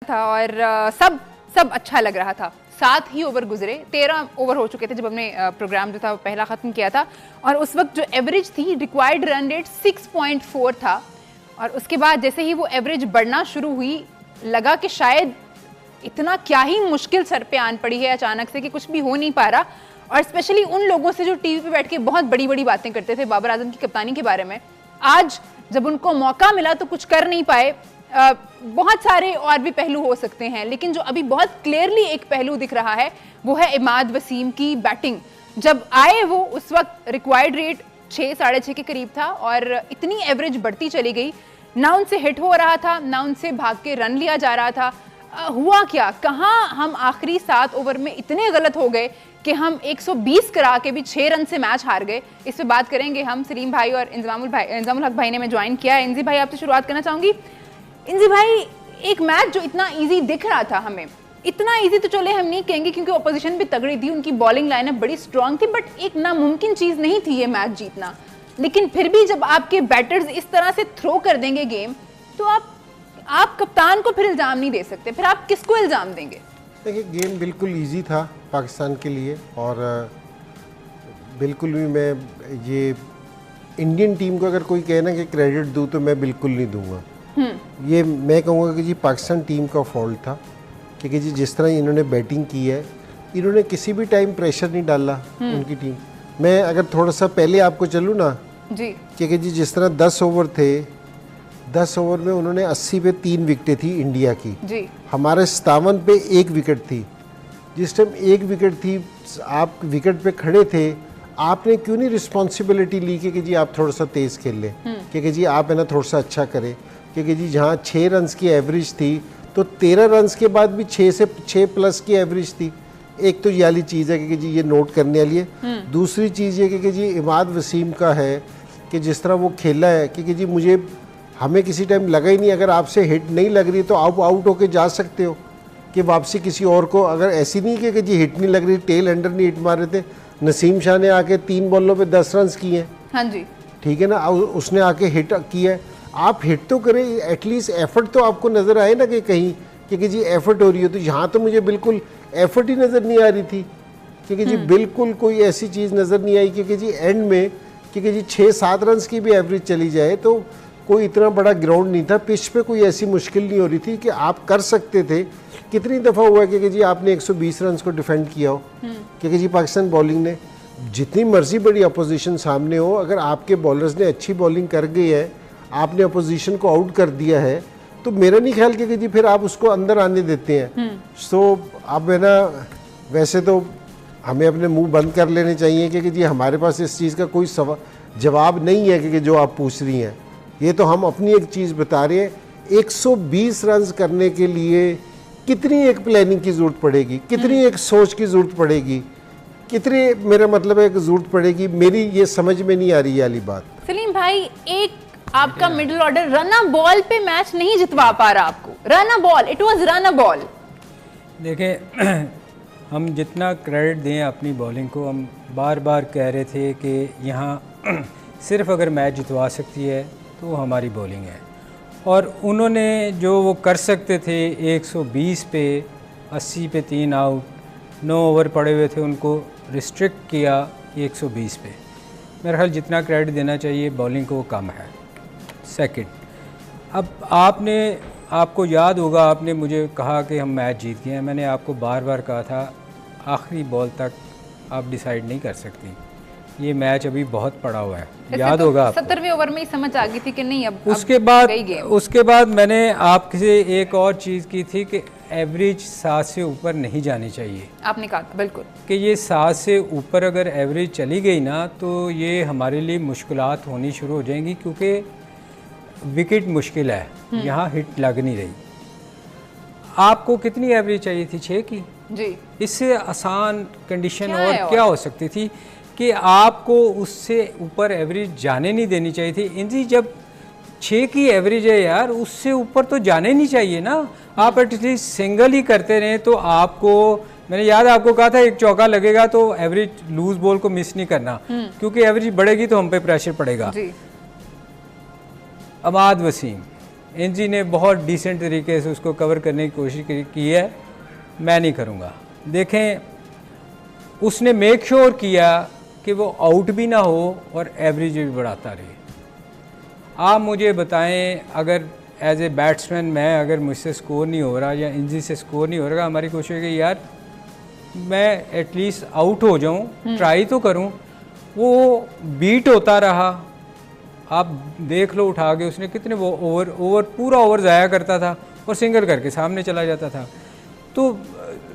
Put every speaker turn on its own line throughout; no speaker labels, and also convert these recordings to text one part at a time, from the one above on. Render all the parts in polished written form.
था और सब अच्छा लग रहा था। 7 ही ओवर गुजरे, 13 ओवर हो चुके थे जब हमने प्रोग्राम जो था पहला ख़त्म किया था, और उस वक्त जो एवरेज थी, रिक्वायर्ड रन रेट 6.4 था। और उसके बाद जैसे ही वो एवरेज बढ़ना शुरू हुई, लगा कि शायद इतना क्या ही मुश्किल सर पे आन पड़ी है अचानक से कि कुछ भी हो नहीं पा रहा। और स्पेशली उन लोगों से जो टीवी पे बैठ के बहुत बड़ी बड़ी बातें करते थे बाबर आजम की कप्तानी के बारे में, आज जब उनको मौका मिला तो कुछ कर नहीं पाए। बहुत सारे और भी पहलू हो सकते हैं, लेकिन जो अभी बहुत क्लियरली एक पहलू दिख रहा है वो है इमाद वसीम की बैटिंग। जब आए वो, उस वक्त रिक्वायर्ड रेट 6 साढ़े 6 के करीब था और इतनी एवरेज बढ़ती चली गई, ना उनसे हिट हो रहा था, ना उनसे भाग के रन लिया जा रहा था। हुआ क्या, कहाँ हम आखिरी 7 ओवर में इतने गलत हो गए कि हम 120 करा के भी 6 रन से मैच हार गए। इस पे बात करेंगे हम। सलीम भाई और इंजामुल हक भाई ने मैं ज्वाइन किया है। इंजी भाई, आपसे शुरुआत करना चाहूंगी। इंजी भाई, एक मैच जो इतना इजी दिख रहा था हमें, इतना इजी तो चले हम नहीं कहेंगे क्योंकि ऑपोजिशन भी तगड़ी थी, उनकी बॉलिंग लाइनअप बड़ी स्ट्रांग थी, बट एक नामुमकिन चीज नहीं थी ये मैच जीतना। लेकिन फिर भी जब आपके बैटर्स इस तरह से थ्रो कर देंगे गेम, तो आप कप्तान को फिर इल्जाम नहीं दे सकते, फिर आप किसको इल्जाम देंगे?
देखिए, गेम बिल्कुल इजी था पाकिस्तान के लिए, और बिल्कुल भी मैं ये इंडियन टीम को अगर कोई कहे ना कि क्रेडिट दूँ तो मैं बिल्कुल नहीं दूंगा। ये मैं कहूँगा कि जी पाकिस्तान टीम का फॉल्ट था, क्योंकि जी जिस तरह इन्होंने बैटिंग की है, इन्होंने किसी भी टाइम प्रेशर नहीं डाला उनकी टीम। मैं अगर थोड़ा सा पहले आपको चलूँ ना जी, क्योंकि जी जिस तरह 10 ओवर थे, 10 ओवर में उन्होंने 80 पे 3 विकेटें थी इंडिया की जी। हमारे 57 पे 1 विकेट थी। जिस टाइम 1 विकेट थी, आप विकेट पे खड़े थे, आपने क्यों नहीं रिस्पॉन्सिबिलिटी ली कि जी आप थोड़ा सा तेज़ खेल लें, क्योंकि जी आप है ना थोड़ा सा अच्छा करें। क्योंकि जी जहाँ 6 रन्स की एवरेज थी, तो 13 रन्स के बाद भी 6 प्लस की एवरेज थी। एक तो ये वाली चीज़ है कि जी ये नोट करने वाली है। दूसरी चीज़ ये कि जी इमाद वसीम का है कि जिस तरह वो खेला है, क्योंकि जी हमें किसी टाइम लगा ही नहीं, अगर आपसे हिट नहीं लग रही तो आप आउट होके जा सकते हो कि वापसी किसी और को, अगर ऐसी नहीं कि जी हिट नहीं लग रही, टेल एंडर नहीं हिट मार रहे थे। नसीम शाह ने आके 3 बॉलों पे 10 रन किए हैं, हाँ जी, ठीक है ना, उसने आके हिट किया है। आप हिट तो करें, एटलीस्ट एफर्ट तो आपको नज़र आए ना कि कहीं, क्योंकि जी एफर्ट हो रही हो। तो यहाँ तो मुझे बिल्कुल एफर्ट ही नज़र नहीं आ रही थी, क्योंकि जी बिल्कुल कोई ऐसी चीज़ नज़र नहीं आई। क्योंकि जी एंड में, क्योंकि जी 6-7 रन की भी एवरेज चली जाए तो कोई इतना बड़ा ग्राउंड नहीं था, पिच पे कोई ऐसी मुश्किल नहीं हो रही थी कि आप कर सकते थे। कितनी दफ़ा हुआ है कि जी आपने 120 रन को डिफेंड किया हो, क्योंकि जी पाकिस्तान बॉलिंग ने, जितनी मर्जी बड़ी अपोजिशन सामने हो, अगर आपके बॉलर्स ने अच्छी बॉलिंग कर गई है, आपने अपोजिशन को आउट कर दिया है, तो मेरा नहीं ख्याल कि जी फिर आप उसको अंदर आने देते हैं। सो अब है ना, वैसे तो हमें अपने मुंह बंद कर लेने चाहिए कि जी हमारे पास इस चीज़ का कोई जवाब नहीं है कि जो आप पूछ रही हैं। ये तो हम अपनी एक चीज़ बता रहे हैं। 120 रन करने के लिए कितनी एक प्लानिंग की ज़रूरत पड़ेगी, कितनी एक सोच की ज़रूरत पड़ेगी, कितनी, मेरा मतलब है कि ज़रूरत पड़ेगी, मेरी ये समझ में नहीं आ रही वाली बात।
सलीम भाई, एक आपका मिडिल ऑर्डर रन बॉल पे मैच नहीं जितवा पा रहा आपको। Run ball, it was run ball.
देखें, हम जितना क्रेडिट दें अपनी बॉलिंग को, हम बार बार कह रहे थे कि यहाँ सिर्फ अगर मैच जितवा सकती है तो हमारी बॉलिंग है, और उन्होंने जो वो कर सकते थे 120 पे 80 पे 3 आउट, 9 ओवर पड़े हुए थे, उनको रिस्ट्रिक्ट किया 120 पे। मेरा ख्याल जितना क्रेडिट देना चाहिए बॉलिंग को वो कम है। सेकंड, अब आपको याद होगा, आपने मुझे कहा कि हम मैच जीत गए हैं। मैंने आपको बार बार कहा था आखिरी बॉल तक आप डिसाइड नहीं कर सकती, ये मैच अभी बहुत पड़ा हुआ है। याद होगा आपको
70वें ओवर में ही समझ आ गई थी कि नहीं, अब
उसके बाद मैंने आपसे एक और चीज़ की थी कि एवरेज 7 से ऊपर नहीं जानी चाहिए।
आपने कहा बिल्कुल
कि ये 7 से ऊपर अगर एवरेज चली गई ना, तो ये हमारे लिए मुश्किलात होनी शुरू हो जाएंगी, क्योंकि विकेट मुश्किल है, यहाँ हिट लग नहीं रही। आपको कितनी एवरेज चाहिए थी? 6 की जी। इससे आसान कंडीशन और क्या हो सकती थी कि आपको उससे ऊपर एवरेज जाने नहीं देनी चाहिए थी। इनजी, जब 6 की एवरेज है यार, उससे ऊपर तो जाने नहीं चाहिए ना। आप एटलीस्ट सिंगल ही करते रहे तो आपको, मैंने याद आपको कहा था एक चौका लगेगा तो एवरेज लूज बॉल को मिस नहीं करना, क्योंकि एवरेज बढ़ेगी तो हम पे प्रेशर पड़ेगा। जी। इमाद वसीम एनजी ने बहुत डिसेंट तरीके से उसको कवर करने की कोशिश की है, मैं नहीं करूँगा। देखें, उसने मेक श्योर किया कि वो आउट भी ना हो और एवरेज भी बढ़ाता रहे। आप मुझे बताएं, अगर एज ए बैट्समैन मैं अगर मुझसे स्कोर नहीं हो रहा या एनजी से स्कोर नहीं हो रहा, हमारी कोशिश है कि यार मैं एटलीस्ट आउट हो जाऊं, ट्राई तो करूं। वो बीट होता रहा, आप देख लो उठा के उसने कितने वो ओवर पूरा ओवर ज़ाया करता था और सिंगल करके सामने चला जाता था। तो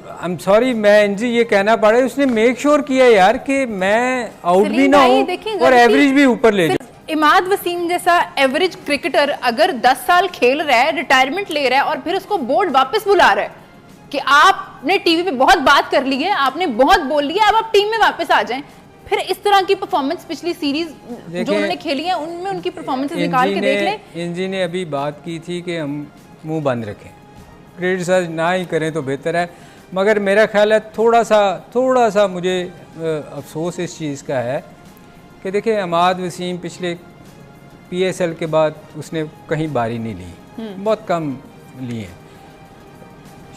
आई एम सॉरी, मैं एनजी ये कहना पड़ा, उसने मेक श्योर किया यार कि मैं आउट भी ना हूँ और एवरेज भी ऊपर ले जाऊँ।
इमाद वसीम जैसा एवरेज क्रिकेटर अगर 10 साल खेल रहा है, रिटायरमेंट ले रहा है और फिर उसको बोर्ड वापस बुला रहा है कि आपने टीवी पे बहुत बात कर ली है, आपने बहुत बोल लिया, अब आप टीम में वापस आ जाएं, फिर इस तरह की परफॉर्मेंस पिछली सीरीज जो उन्होंने खेली है उनमें उनकी परफॉर्मेंस निकाल के देख लें।
एनजी ने अभी बात की थी कि हम मुंह बंद रखें, क्रिटिसाइज ना ही करें तो बेहतर है। मगर मेरा ख्याल है थोड़ा सा मुझे अफसोस इस चीज़ का है कि देखिए, इमाद वसीम पिछले PSL के बाद उसने कहीं बारी नहीं ली, बहुत कम लिए।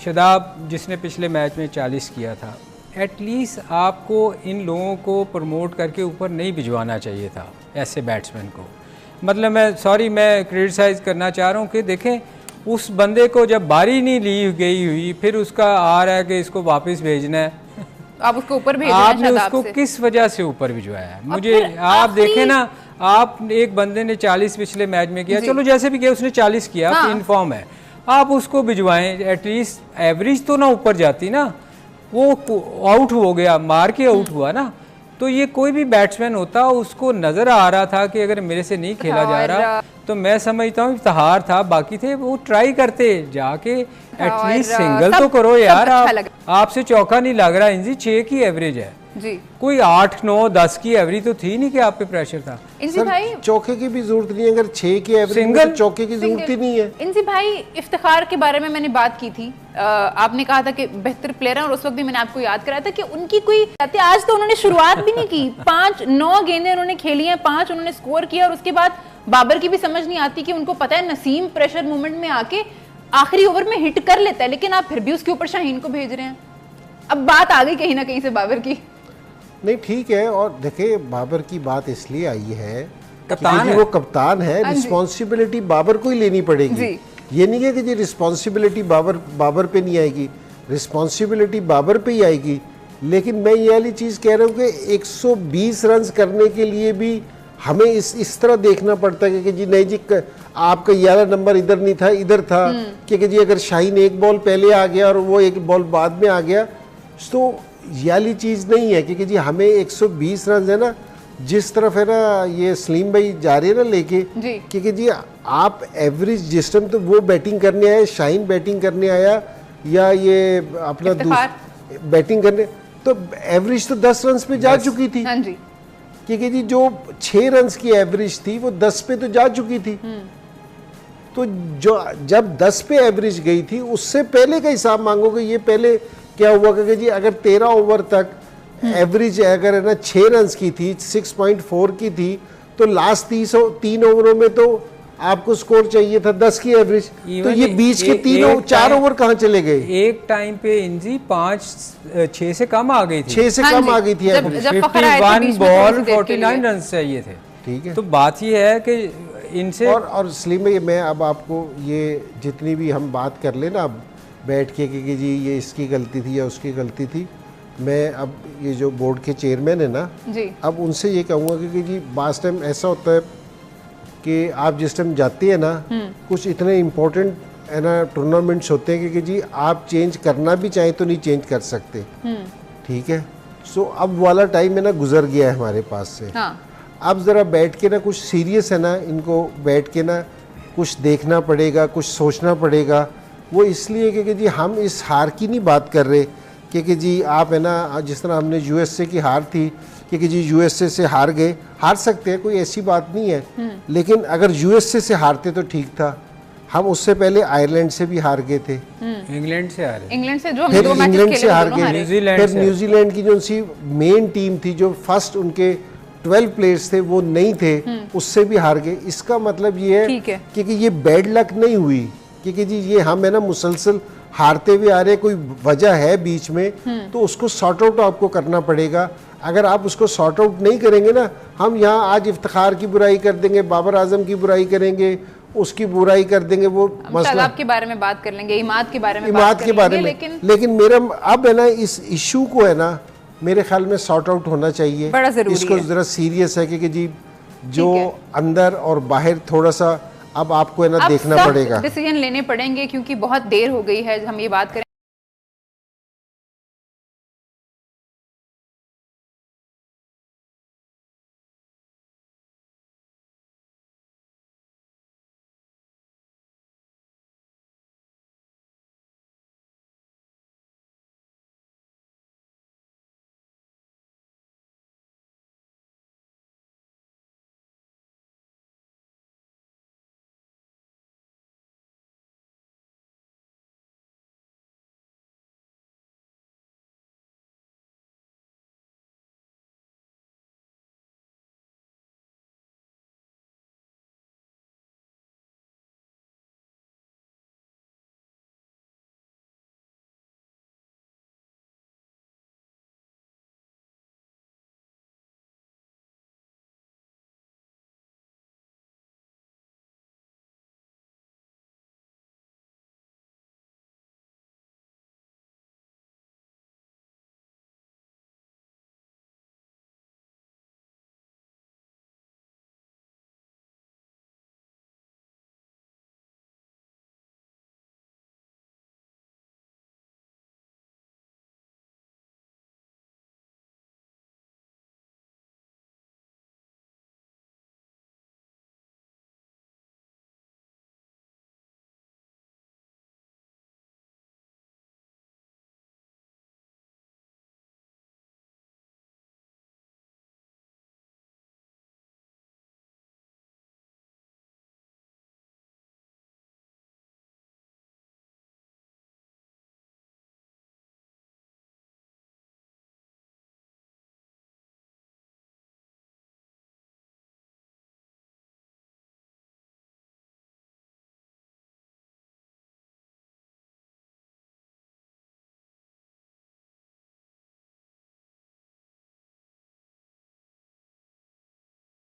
शदाब जिसने पिछले मैच में 40 किया था, एटलीस्ट आपको इन लोगों को प्रमोट करके ऊपर नहीं भिजवाना चाहिए था ऐसे बैट्समैन को। मतलब मैं क्रिटिसाइज़ करना चाह रहा हूँ कि देखें, उस बंदे को जब बारी नहीं ली गई हुई, फिर उसका आ रहा है कि इसको वापस भेजना है,
आप उसको ऊपर भेज रहे हैं।
आपने उसको किस वजह से ऊपर भिजवाया है? मुझे आप देखें ना, आप एक बंदे ने 40 पिछले मैच में किया, चलो जैसे भी किया उसने 40 किया, हाँ। इनफॉर्म है, आप उसको भिजवाएं, एटलीस्ट एवरेज तो ना ऊपर जाती ना। वो आउट हो गया, मार के आउट हुआ ना, तो ये कोई भी बैट्समैन होता उसको नजर आ रहा था कि अगर मेरे से नहीं खेला जा रहा तो मैं समझता हूँ इफ्तिखार था, बाकी थे वो ट्राई करते जाके एटलीस्ट सिंगल तो करो यार। आपसे चौका नहीं लग रहा, इंजी 6 की एवरेज है
जी, कोई
8, 9, 10 की एवरेज तो थी नहीं कि आप पे प्रेशर था।
इंजी भाई
चौके की भी जरूरत नहीं है, अगर 6 की एवरेज में तो चौके की जरूरत ही नहीं है।
इंजी भाई, इफ्तिखार के बारे में मैंने बात की थी, आपने कहा था कि बेहतर प्लेयर है और उस वक्त भी मैंने आपको याद कराया था कि उनकी कोई आज तो उन्होंने शुरुआत भी नहीं की, 9 गेंदें उन्होंने खेली हैं, 5 उन्होंने स्कोर किया और उसके बाद बाबर की भी समझ नहीं आती कि उनको पता है नसीम प्रेशर मूवमेंट में आके आखिरी ओवर में हिट कर लेता है, लेकिन आप फिर भी उसके ऊपर शाहीन को भेज रहे हैं। अब बात आ गई कहीं ना कहीं से बाबर की।
नहीं ठीक है, और देखिए बाबर की बात इसलिए आई है
कप्तान है,
वो कप्तान है, रिस्पॉन्सिबिलिटी बाबर को ही लेनी पड़ेगी। ये नहीं है कि जी रिस्पॉन्सिबिलिटी बाबर पे नहीं आएगी, रिस्पॉन्सिबिलिटी बाबर पे ही आएगी। लेकिन मैं ये वाली चीज़ कह रहा हूँ कि 120 रन करने के लिए भी हमें इस तरह देखना पड़ता है कि जी नहीं जी आपका 11 नंबर इधर नहीं था, इधर था, कि जी अगर शाहीन एक बॉल पहले आ गया और वो एक बॉल बाद में आ गया तो ये वाली चीज़ नहीं है। क्योंकि जी हमें 120 रन है ना, जिस तरफ है ना ये सलीम भाई जा रहे हैं ना लेके, क्योंकि जी आप एवरेज जिस टाइम तो वो बैटिंग करने आए, शाहीन बैटिंग करने आया या ये अपना बैटिंग करने, तो एवरेज तो 10 रन पे जा चुकी थी।
हाँ जी,
क्योंकि जी जो 6 रन की एवरेज थी वो 10 पे तो जा चुकी थी। तो जो जब 10 पे एवरेज गई थी उससे पहले का हिसाब मांगोगे, ये पहले क्या हुआ कि जी अगर 13 ओवर तक एवरेज अगर है ना 6 रन की थी, 6.4 की थी, तो लास्ट 3 ओवरों में तो आपको स्कोर चाहिए था 10 की एवरेज, तो ये बीच के 4 ओवर कहाँ चले गए? एक
टाइम पे इंजी 6 से कम आ गई थी,
6 से कम आ गई थी एवरेज।
51 बॉल 49 रन चाहिए थे।
ठीक है,
तो बात ये है कि इनसे
और सलीम भाई मैं अब आपको ये जितनी भी हम बात कर ले ना अब बैठ के कि जी ये इसकी गलती थी या उसकी गलती थी, मैं अब ये जो बोर्ड के चेयरमैन है ना जी, अब उनसे ये कहूँगा कि जी बास टाइम ऐसा होता है कि आप जिस टाइम जाते हैं ना कुछ इतने इम्पोर्टेंट है ना टूर्नामेंट्स होते हैं कि जी आप चेंज करना भी चाहें तो नहीं चेंज कर सकते। ठीक है, सो अब वाला टाइम है ना गुजर गया है हमारे पास से। हाँ। अब ज़रा बैठ के ना कुछ सीरियस है ना, इनको बैठ के ना कुछ देखना पड़ेगा, कुछ सोचना पड़ेगा। वो इसलिए क्योंकि जी हम इस हार की नहीं बात कर रहे क्योंकि जी आप है ना जिस तरह हमने यूएसए की हार थी क्योंकि जी यूएसए से हार गए, हार सकते हैं, कोई ऐसी बात नहीं है, लेकिन अगर यूएसए से हारते तो ठीक था। हम उससे पहले आयरलैंड से भी हार गए थे,
इंग्लैंड से हारे,
इंग्लैंड से जो
फिर इंग्लैंड से हार गए, फिर न्यूजीलैंड की जो उनकी मेन टीम थी जो फर्स्ट उनके 12 प्लेयर्स थे वो नहीं थे, उससे भी हार गए। इसका मतलब ये
ठीक है।
क्योंकि ये बैड लक नहीं हुई, क्योंकि जी ये हम है ना मुसलसल हारते हुए आ रहे, कोई वजह है बीच में, तो उसको सॉर्ट आउट आपको करना पड़ेगा। अगर आप उसको सॉर्ट आउट नहीं करेंगे ना, हम यहाँ आज इफ्तिखार की बुराई कर देंगे, बाबर आजम की बुराई करेंगे, उसकी बुराई कर देंगे, वो मसला
के बारे में बात कर लेंगे, इमाद के बारे में
इमाद के बारे में, लेकिन मेरा अब है ना इस इशू को है ना मेरे ख्याल में सॉर्ट आउट होना चाहिए,
बड़ा जरूरी
इसको
है।
जरा सीरियस है कि जी जो अंदर और बाहर थोड़ा सा अब आपको है ना देखना पड़ेगा,
डिसीजन लेने पड़ेंगे क्योंकि बहुत देर हो गई है हम ये बात करें।